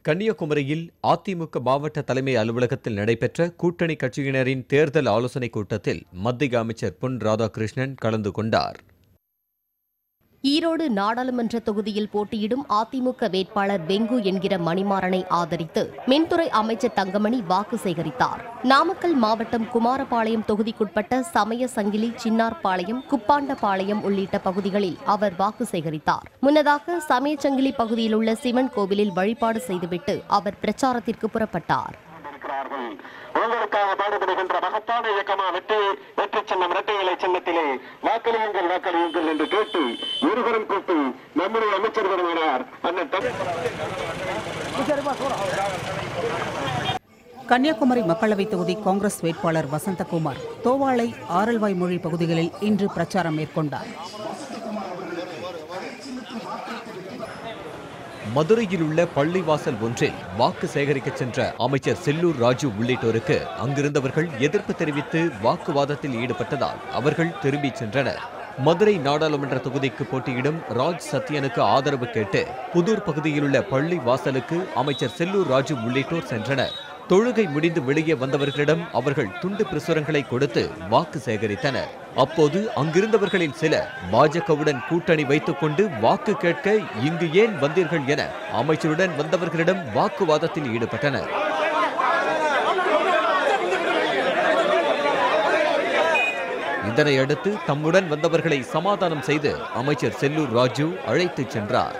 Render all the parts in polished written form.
கன்னியாகுமரியில் அதிமுக மாவட்ட தலைமை அலுவலகத்தில் நடைபெற்ற கூட்டணி கட்சியினரின் தேர்தல் ஆலோசனைக் கூட்டத்தில் மத்திய அமைச்சர் பொன் ராதாகிருஷ்ணன் கலந்து கொண்டார். ஈரோடு நாடாளுமன்ற தொகுதியில் போட்டியிடும் அதிமுக வேட்பாளர் வெங்கு என்கிற மணிமாறனை ஆதரித்து மின்துறை அமைச்சர் தங்கமணி வாக்கு சேகரித்தார். நாமக்கல் மாவட்டம் குமாரபாளையம் தொகுதிக்குட்பட்ட சமய சங்கிலி, சின்னார்பாளையம், குப்பாண்டபாளையம் உள்ளிட்ட பகுதிகளில் அவர் வாக்கு சேகரித்தார். முன்னதாக சமயச்சங்கிலி பகுதியில் உள்ள சிவன் கோவிலில் வழிபாடு செய்துவிட்டு அவர் பிரச்சாரத்திற்கு புறப்பட்டார். உங்களுக்காக பாடுபடுகின்ற மகத்தான இயக்கமா வெற்றி சின்னம் இரட்டை இலை சின்னத்திலே வாக்களியுங்கள் என்று கேட்டு இருவரும் கூட்டி நம்முடைய அமைச்சர் வருகிறார். கன்னியாகுமரி மக்களவைத் தொகுதி காங்கிரஸ் வேட்பாளர் வசந்தகுமார் தோவாளை, ஆரல்வாய்மொழி பகுதிகளில் இன்று பிரச்சாரம் மேற்கொண்டார். மதுரையில் உள்ள பள்ளிவாசல் ஒன்றில் வாக்கு சேகரிக்க சென்ற அமைச்சர் செல்லூர் ராஜு உள்ளிட்டோருக்கு அங்கிருந்தவர்கள் எதிர்ப்பு தெரிவித்து வாக்குவாதத்தில் ஈடுபட்டதால் அவர்கள் திரும்பிச் சென்றனர். மதுரை நாடாளுமன்ற தொகுதிக்கு போட்டியிடும் ராஜ் சத்யனுக்கு ஆதரவு கேட்டு புதூர் பகுதியில் உள்ள பள்ளி வாசலுக்கு அமைச்சர் செல்லூர் ராஜு உள்ளிட்டோர் சென்றனர். தொழுகை முடிந்து வெளியே வந்தவர்களிடம் அவர்கள் துண்டு பிரசுரங்களை கொடுத்து வாக்கு சேகரித்தனர். அப்போது அங்கிருந்தவர்களில் சிலர் பாஜகவுடன் கூட்டணி வைத்துக் கொண்டு வாக்கு கேட்க இங்கு ஏன் வந்தீர்கள் என அமைச்சருடன் வந்தவர்களிடம் வாக்குவாதத்தில் ஈடுபட்டனர். இதனையடுத்து தம்முடன் வந்தவர்களை சமாதானம் செய்து அமைச்சர் செல்லூர் ராஜு அழைத்துச் சென்றார்.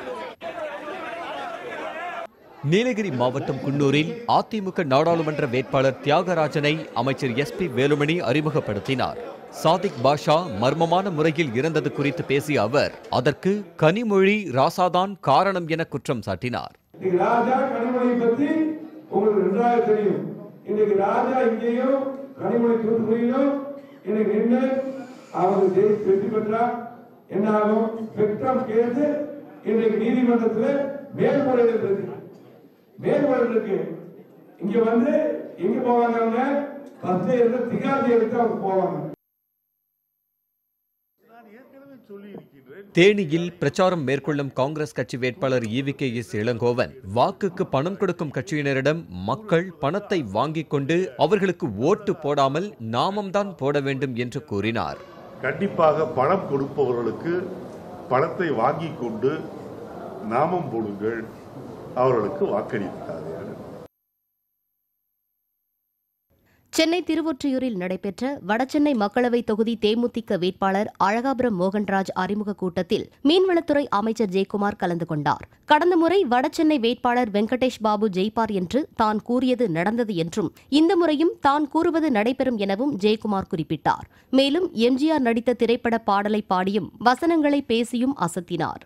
நீலகிரி மாவட்டம் குன்னூரில் அதிமுக நாடாளுமன்ற வேட்பாளர் தியாகராஜனை அமைச்சர் SP வேலுமணி அறிமுகப்படுத்தினார். சாதிக் பாஷா மர்மமான முறையில் இறந்தது குறித்து பேசிய அவர் அதற்கு கனிமொழி ராசாதான் காரணம் என குற்றம் சாட்டினார். மேல்முறைக்கு இங்க வந்து எங்க போவாங்க, போவாங்க. தேனியில் பிரச்சாரம் மேற்கொள்ளும் காங்கிரஸ் கட்சி வேட்பாளர் EVKS இளங்கோவன் வாக்குக்கு பணம் கொடுக்கும் கட்சியினரிடம் மக்கள் பணத்தை வாங்கிக் கொண்டு அவர்களுக்கு ஓட்டு போடாமல் நாமம்தான் போட வேண்டும் என்று கூறினார். கண்டிப்பாக பணம் கொடுப்பவர்களுக்கு பணத்தை வாங்கிக் கொண்டு நாமம் போடுங்கள், அவர்களுக்கு வாக்களித்தார்கள். சென்னை திருவொற்றியூரில் நடைபெற்ற வடசென்னை மக்களவைத் தொகுதி தேமுதிக வேட்பாளர் அழகாபுரம் மோகன்ராஜ் அறிமுக கூட்டத்தில் மீன்வளத்துறை அமைச்சர் ஜெயக்குமார் கலந்து கொண்டார். கடந்த முறை வடசென்னை வேட்பாளர் வெங்கடேஷ் பாபு ஜெயிப்பார் என்று தான் கூறியது நடந்தது என்றும் இந்த முறையும் தான் கூறுவது நடைபெறும் எனவும் ஜெயக்குமார் குறிப்பிட்டார். மேலும் எம்ஜிஆர் நடித்த திரைப்பட பாடலை பாடியும் வசனங்களை பேசியும் அசத்தினார்.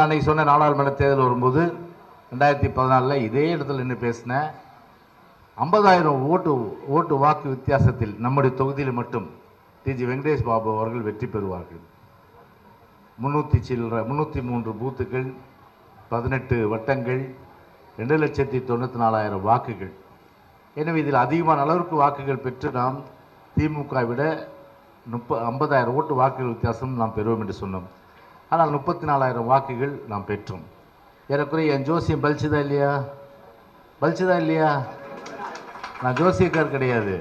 அன்னைக்கு சொன்ன நாடாளுமன்ற தேர்தல் வரும்போது 2014 இதே இடத்துல நின்று பேசின 50,000 ஓட்டு வாக்கு வித்தியாசத்தில் நம்முடைய தொகுதியில் மட்டும் TG வெங்கடேஷ் பாபு அவர்கள் வெற்றி பெறுவார்கள். 303 பூத்துகள், 18 வட்டங்கள், 2,94,000 வாக்குகள். எனவே இதில் அதிகமான அளவிற்கு வாக்குகள் பெற்று நாம் திமுக விட 50,000 ஓட்டு வாக்குகள் வித்தியாசம் நாம் பெறுவோம் என்று சொன்னோம். ஆனால் 34,000 வாக்குகள் நாம் பெற்றோம். ஏறக்குறைய என் ஜோசியம் பலிச்சுதா இல்லையா? நான் ஜோசியக்கார் கிடையாது,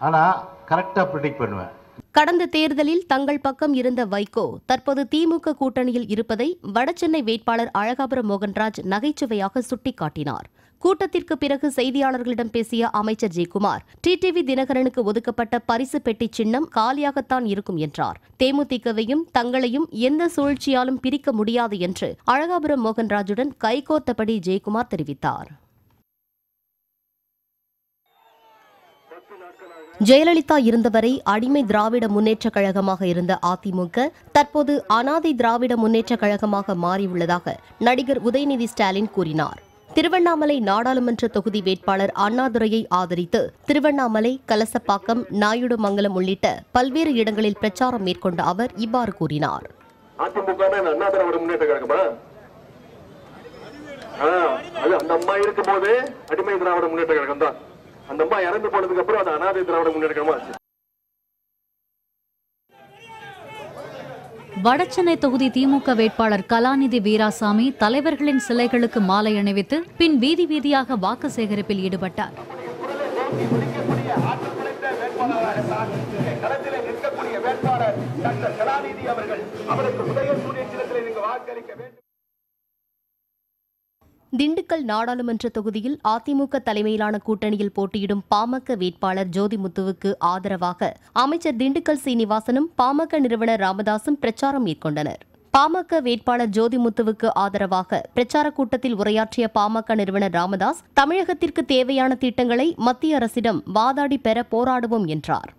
ஆனால் கரெக்டாக ப்ரிடிக்ட் பண்ணுவேன். கடந்த தேர்தலில் தங்கள் பக்கம் இருந்த வைகோ தற்போது திமுக கூட்டணியில் இருப்பதை வடசென்னை வேட்பாளர் அழகாபுரம் மோகன்ராஜ் நகைச்சுவையாக சுட்டிக்காட்டினார். கூட்டத்திற்கு பிறகு செய்தியாளர்களிடம் பேசிய அமைச்சர் ஜெயக்குமார் டிடிவி தினகரனுக்கு ஒதுக்கப்பட்ட பரிசு பெட்டி சின்னம் காலியாகத்தான் இருக்கும் என்றார். தேமுதிகவையும் தங்களையும் எந்த சூழ்ச்சியாலும் பிரிக்க முடியாது என்று அழகாபுரம் மோகன்ராஜுடன் கைகோர்த்தபடி ஜெயக்குமார் தெரிவித்தார். ஜெயலலிதா இருந்தவரை அடிமை திராவிட முன்னேற்றக் கழகமாக இருந்த அதிமுக தற்போது அனாதை திராவிட முன்னேற்றக் கழகமாக மாறியுள்ளதாக நடிகர் உதயநிதி ஸ்டாலின் கூறினார். திருவண்ணாமலை நாடாளுமன்ற தொகுதி வேட்பாளர் அண்ணாதுரையை ஆதரித்து திருவண்ணாமலை, கலசப்பாக்கம், நாயுடுமங்கலம் உள்ளிட்ட பல்வேறு இடங்களில் பிரச்சாரம் மேற்கொண்ட அவர் இவ்வாறு கூறினார். அந்த அம்மா இருக்கும் போது அடிமை திராவிட முன்னேற்ற கழகம் தான். அந்த அம்மா இறந்து போனதுக்கு அப்புறம் அது அனாதை திராவிட முன்னேற்ற கழகமா ஆச்சு. வடசென்னை தொகுதி திமுக வேட்பாளர் கலாநிதி வீராசாமி தலைவர்களின் சிலைகளுக்கு மாலை அணிவித்து பின் வீதி வீதியாக வாக்கு சேகரிப்பில் ஈடுபட்டார். திண்டுக்கல் நாடாளுமன்ற தொகுதியில் அதிமுக தலைமையிலான கூட்டணியில் போட்டியிடும் பாமக வேட்பாளர் ஜோதிமுத்துவுக்கு ஆதரவாக அமைச்சர் திண்டுக்கல் சீனிவாசனும் பாமக நிறுவனர் ராமதாசும் பிரச்சாரம் மேற்கொண்டனர். பாமக வேட்பாளர் ஜோதிமுத்துவுக்கு ஆதரவாக பிரச்சாரக் கூட்டத்தில் உரையாற்றிய பாமக நிறுவனர் ராமதாஸ் தமிழகத்திற்கு தேவையான திட்டங்களை மத்திய அரசிடம் வாதாடி பெற போராடுவோம் என்றார்.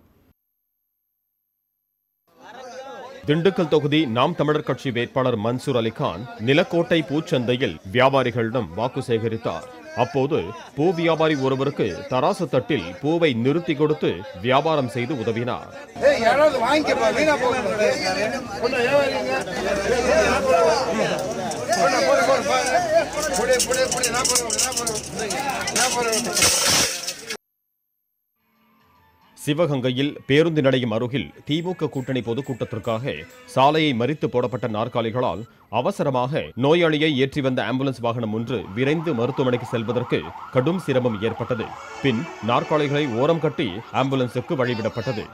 திண்டுக்கல் தொகுதி நாம் தமிழர் கட்சி வேட்பாளர் மன்சூர் அலிகான் நிலக்கோட்டை பூச்சந்தையில் வியாபாரிகளிடம் வாக்கு சேகரித்தார். அப்போது பூ வியாபாரி ஒருவருக்கு தராசு தட்டில் பூவை நிறுத்தி கொடுத்து வியாபாரம் செய்து உதவினார். சிவகங்கையில் பேருந்து நிலையம் அருகில் திமுக கூட்டணி பொதுக்கூட்டத்திற்காக சாலையை மறித்து போடப்பட்ட நாற்காலிகளால் அவசரமாக நோயாளியை ஏற்றி வந்த ஆம்புலன்ஸ் வாகனம் ஒன்று விரைந்து மருத்துவமனைக்கு செல்வதற்கு கடும் சிரமம் ஏற்பட்டது. பின் நாற்காலிகளை ஓரம் கட்டி ஆம்புலன்ஸுக்கு வழிவிடப்பட்டது.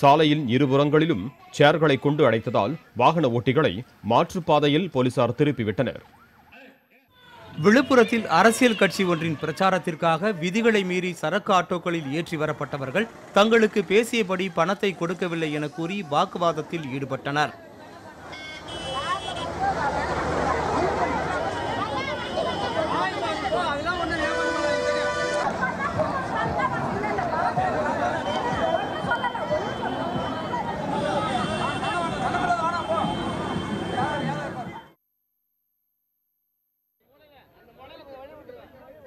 சாலையின் இருபுறங்களிலும் சேர்களை கொண்டு அடைத்ததால் வாகன ஓட்டிகளை மாற்றுப்பாதையில் போலீசார் திருப்பிவிட்டனர். விழுப்புரத்தில் அரசியல் கட்சி ஒன்றின் பிரச்சாரத்திற்காக விதிகளை மீறி சரக்கு ஆட்டோக்களில் ஏற்றி வரப்பட்டவர்கள் தங்களுக்கு பேசியபடி பணத்தை கொடுக்கவில்லை என கூறி வாக்குவாதத்தில் ஈடுபட்டனர்.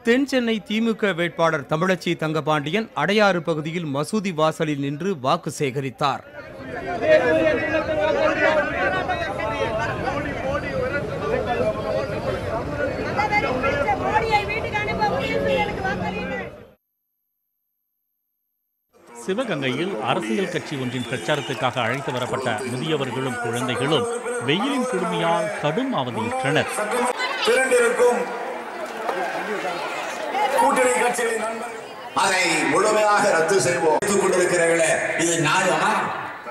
தென் சென்னை திமுக வேட்பாளர் தமிழச்சி தங்கபாண்டியன் அடையாறு பகுதியில் மசூதி வாசலில் நின்று வாக்கு சேகரித்தார். சிவகங்கையில் அரசியல் கட்சி ஒன்றின் பிரச்சாரத்துக்காக அழைத்து வரப்பட்ட முதியவர்களும் குழந்தைகளும் வெயிலின் கொடுமையால் கடும் அவதியுற்றனர். கூட்டணி கட்சிகளின் அதை முழுமையாக ரத்து செய்வோம்.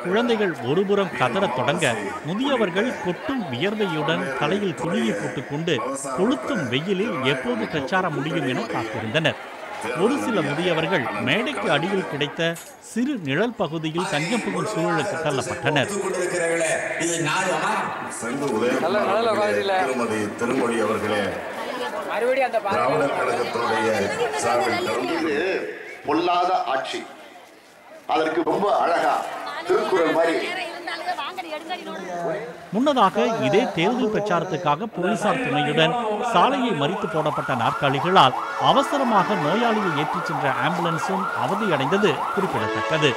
குழந்தைகள் ஒருபுறம் கதறத் தொடங்க முதியவர்கள் கொட்டும் வியர்வையுடன் தலையில் துணியை போட்டுக்கொண்டு கொளுத்தும் வெயிலில் எப்போது பிரச்சாரம் முடியும் என காத்திருந்தனர். ஒரு சில முதியவர்கள் மேடைக்கு அடியில் கிடைத்த சிறு நிழல் பகுதியில் தஞ்சம் புகும் சூழலுக்கு தள்ளப்பட்டனர். திருமொழி அவர்களே, திராவிடர் கழகத்தினுடைய பொல்லாத ஆட்சி, அதற்கு ரொம்ப அழகா திருக்குறள் மாதிரி. முன்னதாக இதே தேர்தல் பிரச்சாரத்துக்காக போலீசார் துணையுடன் சாலையை மறித்து போடப்பட்ட நாற்காலிகளால் அவசரமாக நோயாளியை ஏற்றிச் சென்ற ஆம்புலன்ஸும் அவதியடைந்தது குறிப்பிடத்தக்கது.